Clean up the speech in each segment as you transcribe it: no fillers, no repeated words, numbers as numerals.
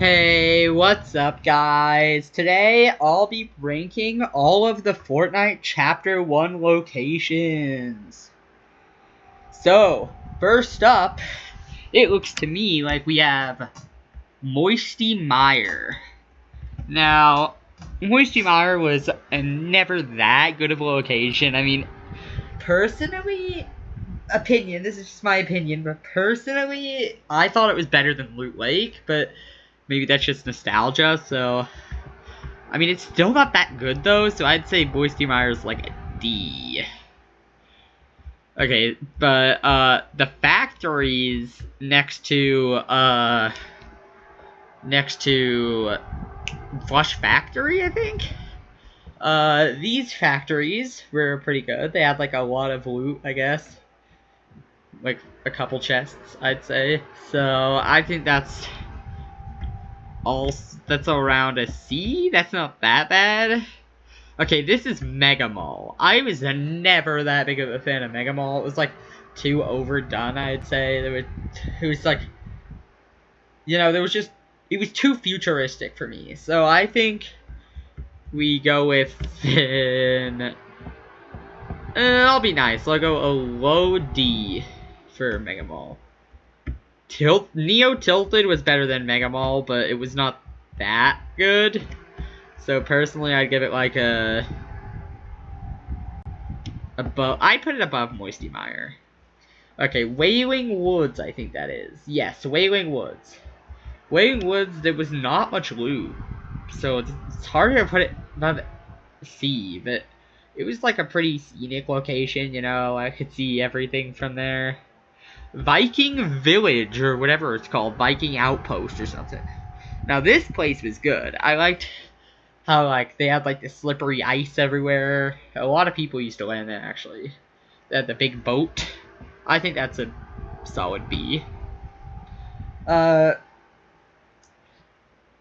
Hey, what's up guys? Today I'll be ranking all of the Fortnite Chapter 1 locations. So, first up, it looks to me like we have Moisty Mire. Now, Moisty Mire was never that good of a location. I mean, personally, this is just my opinion, but personally, I thought it was better than Loot Lake, but maybe that's just nostalgia, so... I mean, it's still not that good, though, so I'd say Moisty Mire is like a D. Okay, but, the factories next to Flush Factory, I think? These factories were pretty good. They had, like, a lot of loot, I guess. Like, a couple chests, I'd say. So, I think that's around a C. That's not that bad. Okay, this is Mega Mall. I was never that big of a fan of Mega Mall. It was like too overdone, I'd say. It was like, you know, it was too futuristic for me. So I think we go with I'll be nice. I'll go a low D for Mega Mall. Neo Tilted was better than Mega Mall, but it was not that good. So personally, I'd give it like I'd put it above Moisty Mire. Okay, Wailing Woods, I think that is. Yes, Wailing Woods. Wailing Woods, there was not much loot, so it's harder to put it above C, but it was like a pretty scenic location, you know, I could see everything from there. Viking Village, or whatever it's called, Viking Outpost or something. Now this place was good. I liked how, like, they had, like, the slippery ice everywhere. A lot of people used to land there, actually. They had the big boat. I think that's a solid B.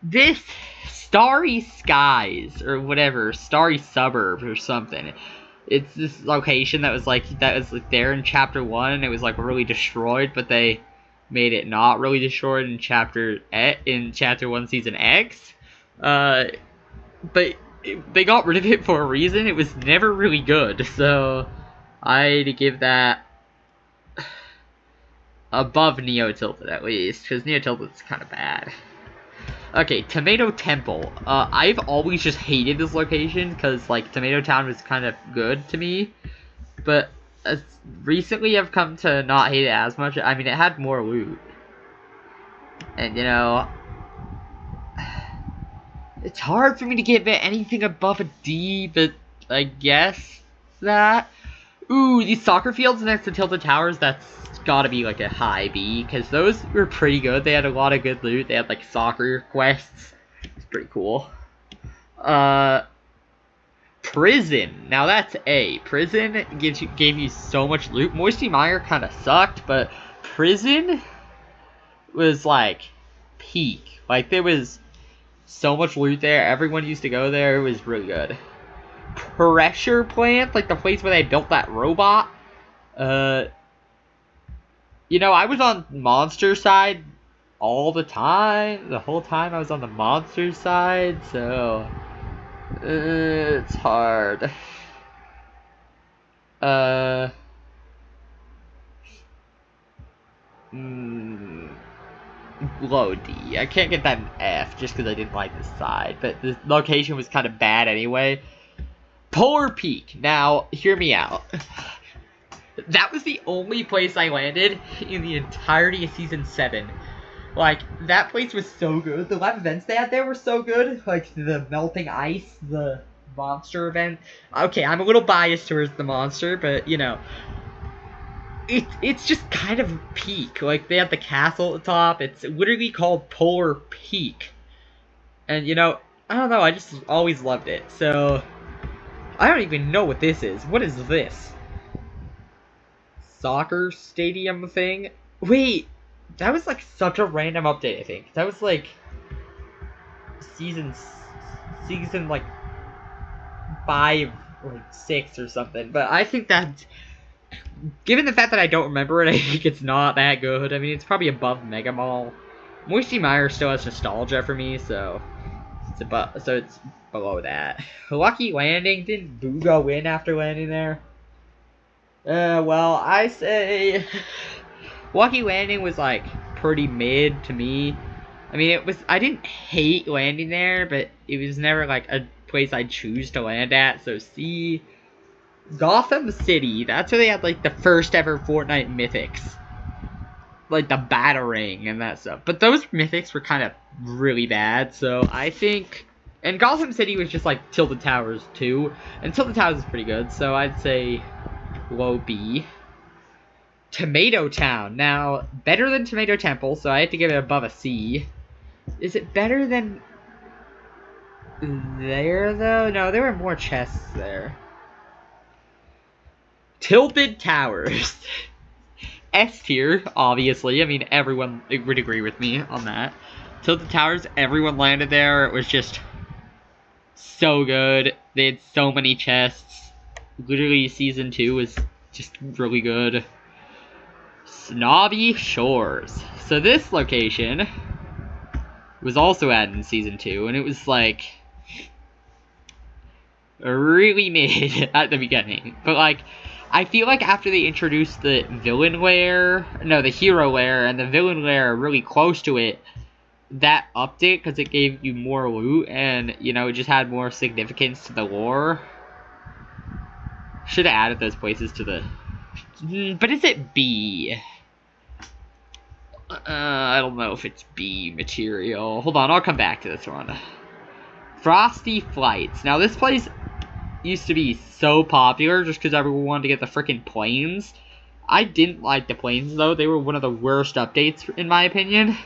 This Starry Skies, or whatever, Starry Suburbs or something. It's this location that was there in Chapter 1, and it was, like, really destroyed, but they made it not really destroyed in Chapter 1 Season X. But they got rid of it for a reason. It was never really good, so I'd give that above Neo Tilted, at least, because Neo Tilted's kind of bad. Okay, Tomato Temple. I've always just hated this location, because, like, Tomato Town was kind of good to me, but recently I've come to not hate it as much. I mean, it had more loot, and, you know, it's hard for me to give it anything above a D, but I guess that. Ooh, these soccer fields next to Tilted Towers, that's gotta be like a high B, because those were pretty good. They had a lot of good loot. They had, like, soccer quests. It's pretty cool. Prison. Now that's A. Prison gave you so much loot. Moisty Mire kind of sucked, but Prison was, like, peak. Like, there was so much loot there. Everyone used to go there. It was really good. Pressure Plant, like the place where they built that robot. You know, I was on Monster side all the time. The whole time I was on the Monster side, so it's hard. Low D. I can't get that an F just because I didn't like the side, but the location was kind of bad anyway. Polar Peak. Now, hear me out. That was the only place I landed in the entirety of Season 7. Like, that place was so good. The live events they had there were so good. Like, the melting ice, the monster event. Okay, I'm a little biased towards the monster, but, you know, it's just kind of peak. Like, they have the castle at the top. It's literally called Polar Peak. And, you know, I don't know, I just always loved it. So, I don't even know what this is. What is this? Soccer stadium thing? Wait, that was, like, such a random update, I think. That was, like, season, like, 5 or 6 or something. But I think that, given the fact that I don't remember it, I think it's not that good. I mean, it's probably above Mega Mall. Moisty Mire still has nostalgia for me, so it's below that. Lucky Landing, didn't Boo go in after landing there? Well, I say Lucky Landing was like pretty mid to me. I mean, I didn't hate landing there, but it was never like a place I'd choose to land at, so C. Gotham City, that's where they had like the first ever Fortnite mythics. Like the Batarang and that stuff. But those mythics were kind of really bad, so I think... And Gotham City was just like Tilted Towers too. And Tilted Towers is pretty good, so I'd say low B. Tomato Town. Now, better than Tomato Temple, so I have to give it above a C. Is it better than there, though? No, there were more chests there. Tilted Towers. S tier, obviously. I mean, everyone would agree with me on that. Tilted Towers, everyone landed there. It was just so good. They had so many chests. Literally, Season 2 was just really good. Snobby Shores. So this location was also added in Season 2, and it was like really mid at the beginning. But like, I feel like after they introduced the the hero lair, and the villain lair really close to it, that update, because it gave you more loot, and, you know, it just had more significance to the lore. Should have added those places to the... But is it B? I don't know if it's B material. Hold on, I'll come back to this one. Frosty Flights. Now, this place used to be so popular just because everyone wanted to get the freaking planes. I didn't like the planes, though. They were one of the worst updates, in my opinion.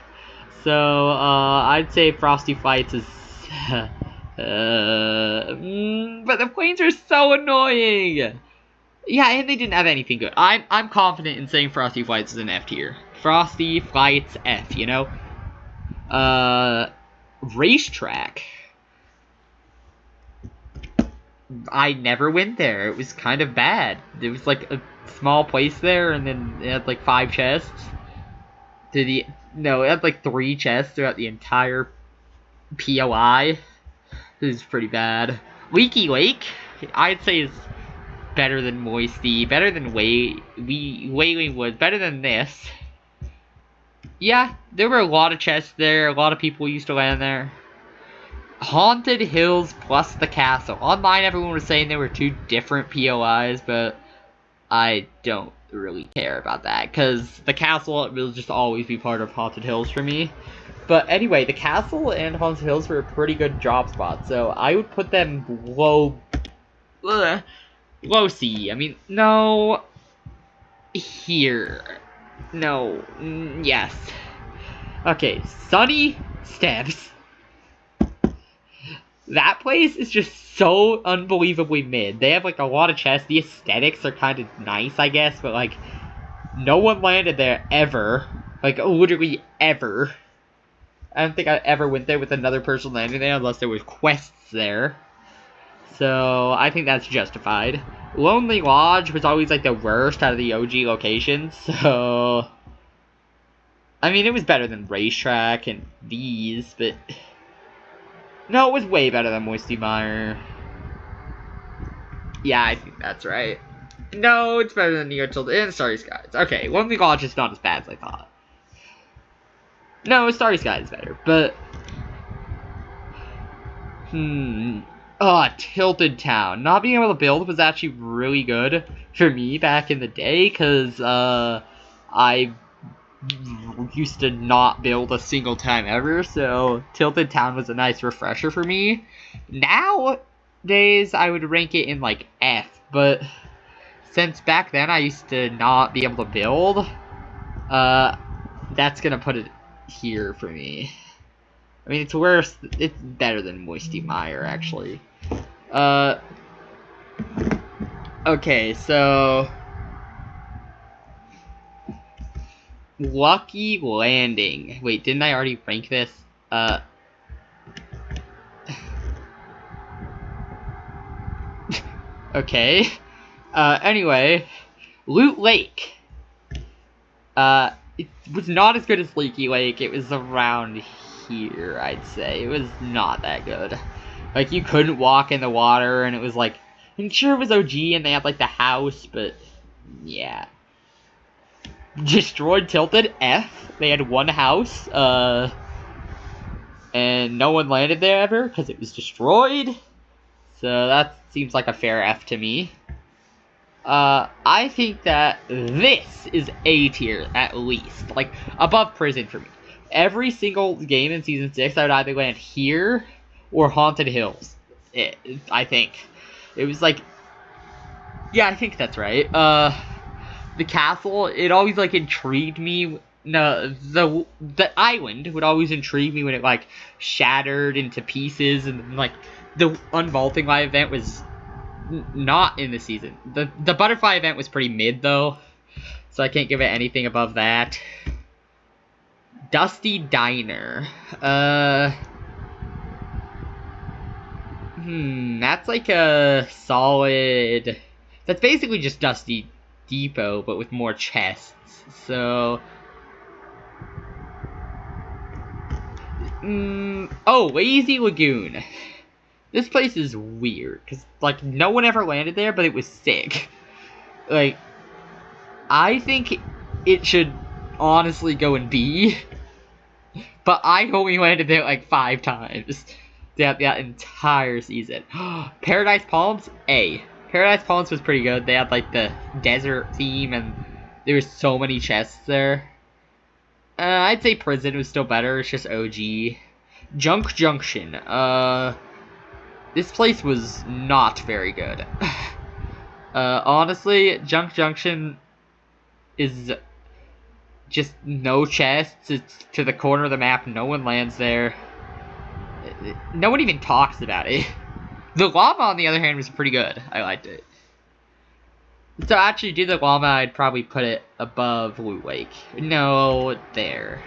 So, I'd say Frosty Flights is... but the planes are so annoying! Yeah, and they didn't have anything good. I'm confident in saying Frosty Flights is an F tier. Frosty Flights F, you know? Racetrack. I never went there. It was kind of bad. There was like a small place there, and then it had like 5 chests. No, it had like 3 chests throughout the entire POI. This is pretty bad. Leaky Lake, I'd say is better than Moisty, better than Wailing Woods, better than this. Yeah, there were a lot of chests there. A lot of people used to land there. Haunted Hills plus the castle. Online, everyone was saying there were 2 different POIs, but I don't really care about that, because the castle will just always be part of Haunted Hills for me. But anyway, the castle and Haunted Hills were a pretty good drop spot, so I would put them low C. I mean, no, here, no, yes. Okay, Sunny Steps. That place is just so unbelievably mid. They have, like, a lot of chests. The aesthetics are kind of nice, I guess, but, like, no one landed there ever. Like, literally ever. I don't think I ever went there with another person landing there unless there was quests there. So, I think that's justified. Lonely Lodge was always, like, the worst out of the OG locations, so... I mean, it was better than Racetrack and these, but... No, it was way better than Moisty Mire. Yeah, I think that's right. No, it's better than Neo Tilted and Starry Skies. Okay, Lonely Lodge is not as bad as I thought. No, Starry Skies is better, but... Tilted Town. Not being able to build was actually really good for me back in the day, because, I used to not build a single time ever, so Tilted Town was a nice refresher for me. Nowadays, I would rank it in, like, F, but since back then I used to not be able to build, that's gonna put it here for me. I mean, it's worse, it's better than Moisty Mire, actually. Okay, so... Lucky Landing. Wait, didn't I already rank this? Okay. Anyway. Loot Lake. it was not as good as Leaky Lake. It was around here, I'd say. It was not that good. Like, you couldn't walk in the water, and it was like, I'm sure it was OG, and they had like the house, but yeah. Destroyed Tilted, F. They had one house, and no one landed there ever, because it was destroyed. So that seems like a fair F to me. I think that this is A tier, at least. Like, above Prison for me. Every single game in Season 6, I would either land here or Haunted Hills. I think. It was like... Yeah, I think that's right. The castle, it always, like, intrigued me. No, the island would always intrigue me when it, like, shattered into pieces. And, like, the unvaulting live event was... not in the season. The butterfly event was pretty mid, though, so I can't give it anything above that. Dusty Diner. That's like a solid... That's basically just Dusty Depot, but with more chests, so... Oh, Lazy Lagoon. This place is weird, because, like, no one ever landed there, but it was sick. Like, I think it should honestly go in B, but I only landed there, like, 5 times that entire season. Paradise Palms, A. Paradise Palms was pretty good. They had, like, the desert theme, and there was so many chests there. I'd say Prison was still better. It's just OG. Junk Junction. This place was not very good. Honestly, Junk Junction is just no chests. It's to the corner of the map. No one lands there. No one even talks about it. The llama, on the other hand, was pretty good. I liked it. So actually, do the llama, I'd probably put it above Loot Lake. No, there.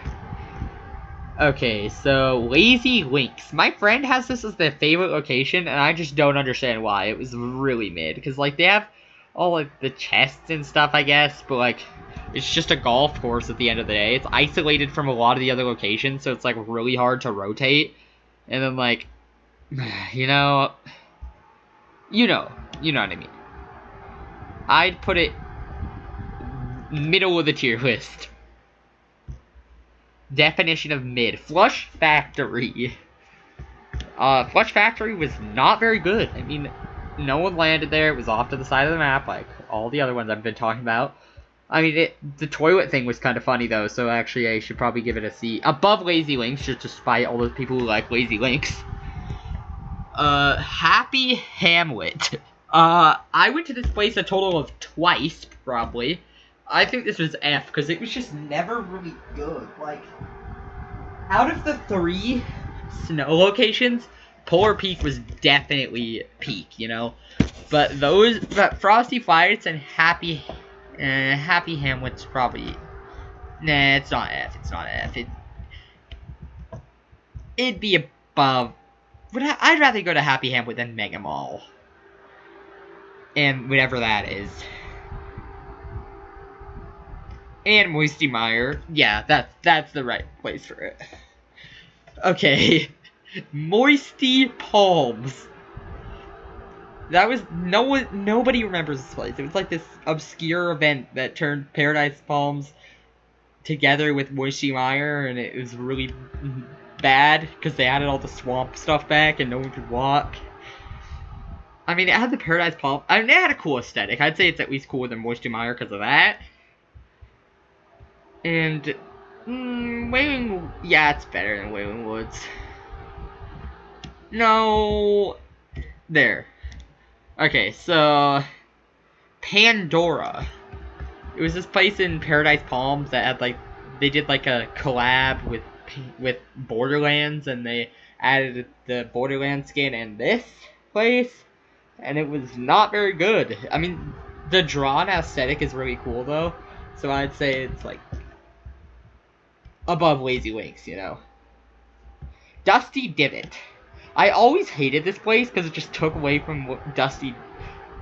Okay, so Lazy Links. My friend has this as their favorite location, and I just don't understand why. It was really mid, because, like, they have all, like, the chests and stuff, I guess, but, like, it's just a golf course at the end of the day. It's isolated from a lot of the other locations, so it's, like, really hard to rotate. And then, like, you know what I mean. I'd put it middle of the tier list. Definition of mid. Flush Factory. Flush Factory was not very good. I mean, no one landed there. It was off to the side of the map, like all the other ones I've been talking about. I mean, the toilet thing was kind of funny, though, so actually I should probably give it a C. Above Lazy Links, just to spite all those people who like Lazy Links. Happy Hamlet. I went to this place a total of twice, probably. I think this was F, because it was just never really good. Like, out of the 3 snow locations, Polar Peak was definitely peak, you know? But Frosty Flats and Happy Hamlet's probably... Nah, it's not F, It'd be above... I'd rather go to Happy Hamlet than Mega Mall. And whatever that is. And Moisty Mire. Yeah, that's the right place for it. Okay. Moisty Palms. That was nobody remembers this place. It was like this obscure event that turned Paradise Palms together with Moisty Mire, and it was really bad because they added all the swamp stuff back and no one could walk. I mean, it had the Paradise Palm. I mean, it had a cool aesthetic. I'd say it's at least cooler than Moisty Mire because of that. And, Wailing... Yeah, it's better than Wailing Woods. No... There. Okay, so... Pandora. It was this place in Paradise Palms that had, like... They did, like, a collab with Borderlands, and they added the Borderlands skin in this place. And it was not very good. I mean, the drawn aesthetic is really cool, though. So I'd say it's, like... above Lazy Links, you know. Dusty Divot. I always hated this place because it just took away from what Dusty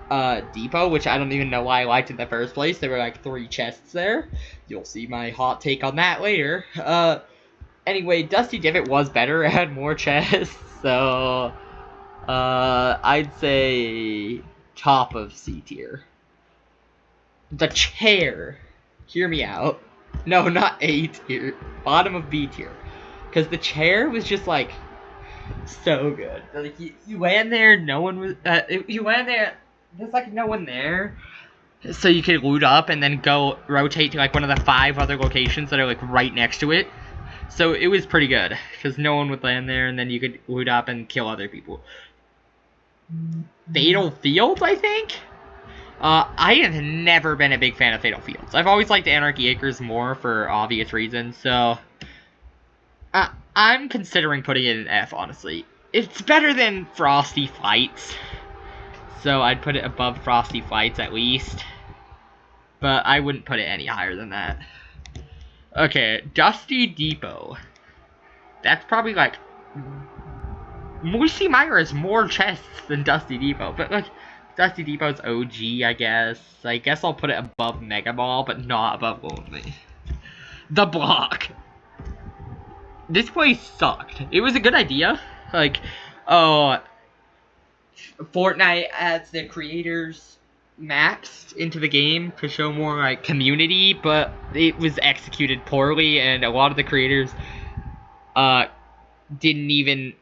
Depot, which I don't even know why I liked in the first place. There were like 3 chests there. You'll see my hot take on that later. Anyway, Dusty Divot was better. It had more chests, so I'd say top of C tier. The chair. Hear me out. No, not A tier. Bottom of B tier. Because the chair was just like so good. Like you land there, no one was. You land there, there's like no one there, so you could loot up and then go rotate to like one of the 5 other locations that are like right next to it. So it was pretty good because no one would land there, and then you could loot up and kill other people. Fatal Fields, I think. I have never been a big fan of Fatal Fields. I've always liked Anarchy Acres more for obvious reasons, so I'm considering putting it in F, honestly. It's better than Frosty Flights, so I'd put it above Frosty Flights at least, but I wouldn't put it any higher than that. Okay, Dusty Depot. That's probably like... Moisty Mire has more chests than Dusty Depot, but like... Dusty Depot's OG, I guess. I guess I'll put it above Mega Ball, but not above Lonely. The Block. This place sucked. It was a good idea. Like, oh, Fortnite adds the creators maps into the game to show more like community, but it was executed poorly, and a lot of the creators didn't even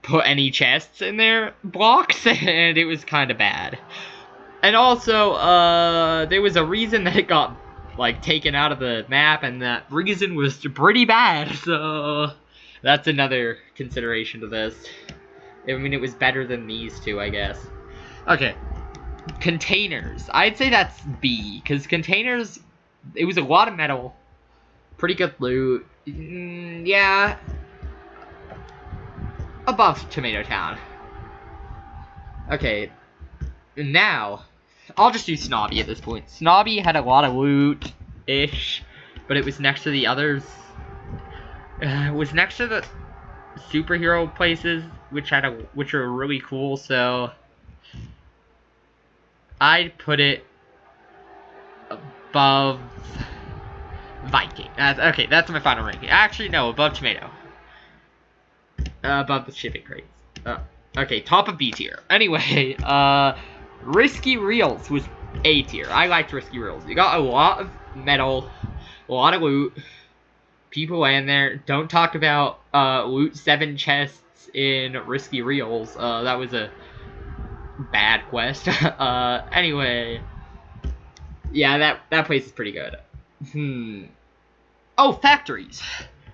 put any chests in their blocks, and it was kind of bad. And also, there was a reason that it got like taken out of the map, and that reason was pretty bad, so that's another consideration to this. I mean, it was better than these 2, I guess. Okay, containers. I'd say that's B, because containers, it was a lot of metal, pretty good loot. Yeah, above Tomato Town. Okay, now I'll just do Snobby at this point. Snobby had a lot of loot-ish, but it was next to the others. It was next to the superhero places, which are really cool. So I'd put it above Viking. Okay, that's my final ranking. Actually, no, above Tomato. Above the shipping crates. Okay, top of B tier. Anyway, Risky Reels was A tier. I liked Risky Reels. You got a lot of metal, a lot of loot. People land there. Don't talk about loot 7 chests in Risky Reels. That was a bad quest. Anyway, yeah, that place is pretty good. Oh, factories.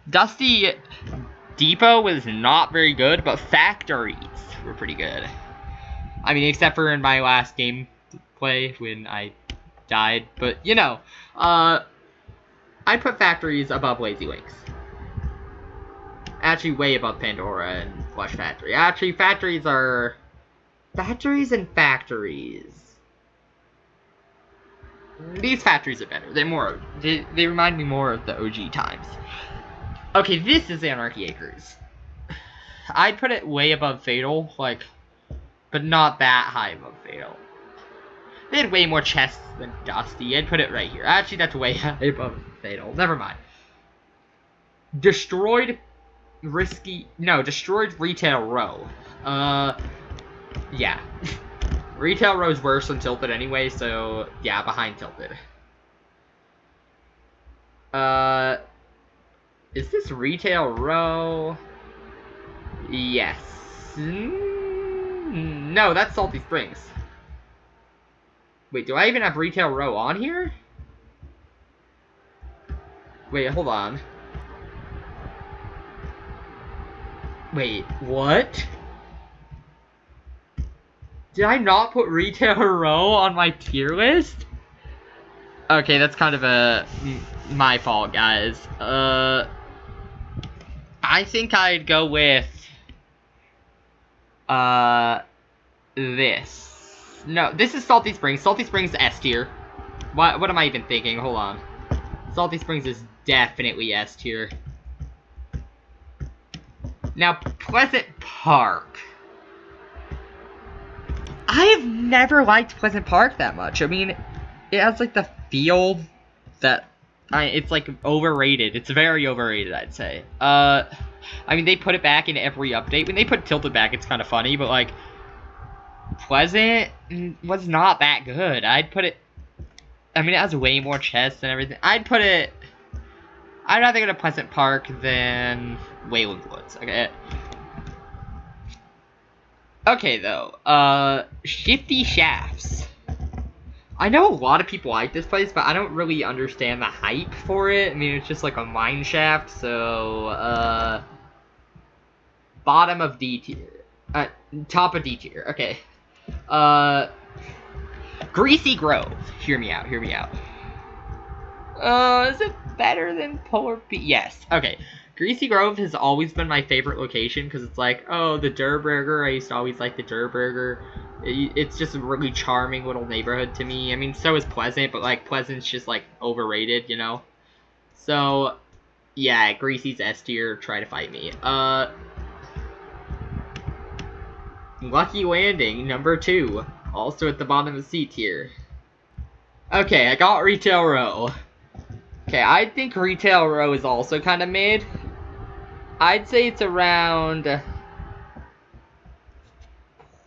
Dusty Depot was not very good, but factories were pretty good. I mean, except for in my last game play when I died. But, you know, I'd put factories above Lazy Lakes. Actually, way above Pandora and Flush Factory. Actually, factories are... Factories and factories. These factories are better. They're more... They remind me more of the OG times. Okay, this is Anarchy Acres. I'd put it way above Fatal, like... But not that high above Fatal. They had way more chests than Dusty. I'd put it right here. Actually, that's way high above Fatal. Never mind. Destroyed Retail Row. Yeah. Retail Row's worse than Tilted anyway, so yeah, behind Tilted. Is this Retail Row? Yes. No, that's Salty Springs. Wait, do I even have Retail Row on here? Wait, hold on. Wait, what? Did I not put Retail Row on my tier list? Okay, that's kind of my fault, guys. I think I'd go with this. No, this is Salty Springs. Salty Springs S tier. What am I even thinking? Hold on. Salty Springs is definitely S tier. Now, Pleasant Park. I've never liked Pleasant Park that much. I mean, it has like the feel that it's like overrated. It's very overrated, I'd say. I mean, they put it back in every update. When they put Tilted back, it's kind of funny, but like Pleasant was not that good. I'd put it. I mean, it has way more chests and everything. I'd rather go to Pleasant Park than Wayland Woods. Okay. Okay, though. Shifty Shafts. I know a lot of people like this place, but I don't really understand the hype for it. I mean, it's just like a mine shaft, so, bottom of D tier. Top of D tier. Okay. Greasy Grove. Hear me out. Is it better than Polar Peak? Yes. Okay. Greasy Grove has always been my favorite location because it's like, oh, the Durr Burger. I used to always like the Durr Burger. It's just a really charming little neighborhood to me. I mean, so is Pleasant, but like Pleasant's just like overrated, you know? So, yeah, Greasy's S tier. Try to fight me. Lucky Landing, number 2. Also at the bottom of C tier. Okay, I got Retail Row. Okay, I think Retail Row is also kind of mid. I'd say it's around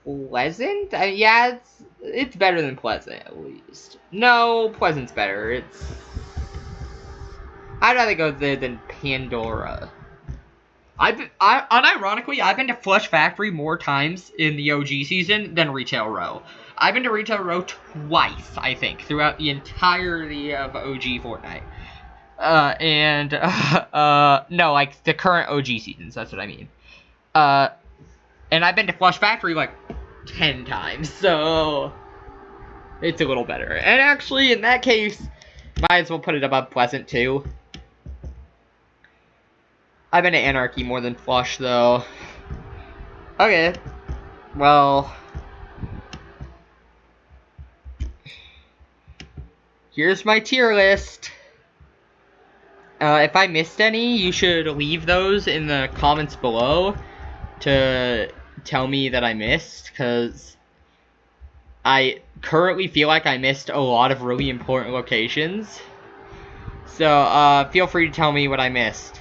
Pleasant? Yeah, it's better than Pleasant, at least. No, Pleasant's better. I'd rather go there than Pandora. Unironically, I've been to Flush Factory more times in the OG season than Retail Row. I've been to Retail Row twice, I think, throughout the entirety of OG Fortnite. No, like, the current OG seasons, that's what I mean. And I've been to Flush Factory, like, 10 times, so it's a little better. And actually, in that case, might as well put it above Pleasant, too. I've been to Anarchy more than Flush, though. Okay. Well, here's my tier list. If I missed any, you should leave those in the comments below to tell me that I missed, because I currently feel like I missed a lot of really important locations. So, feel free to tell me what I missed.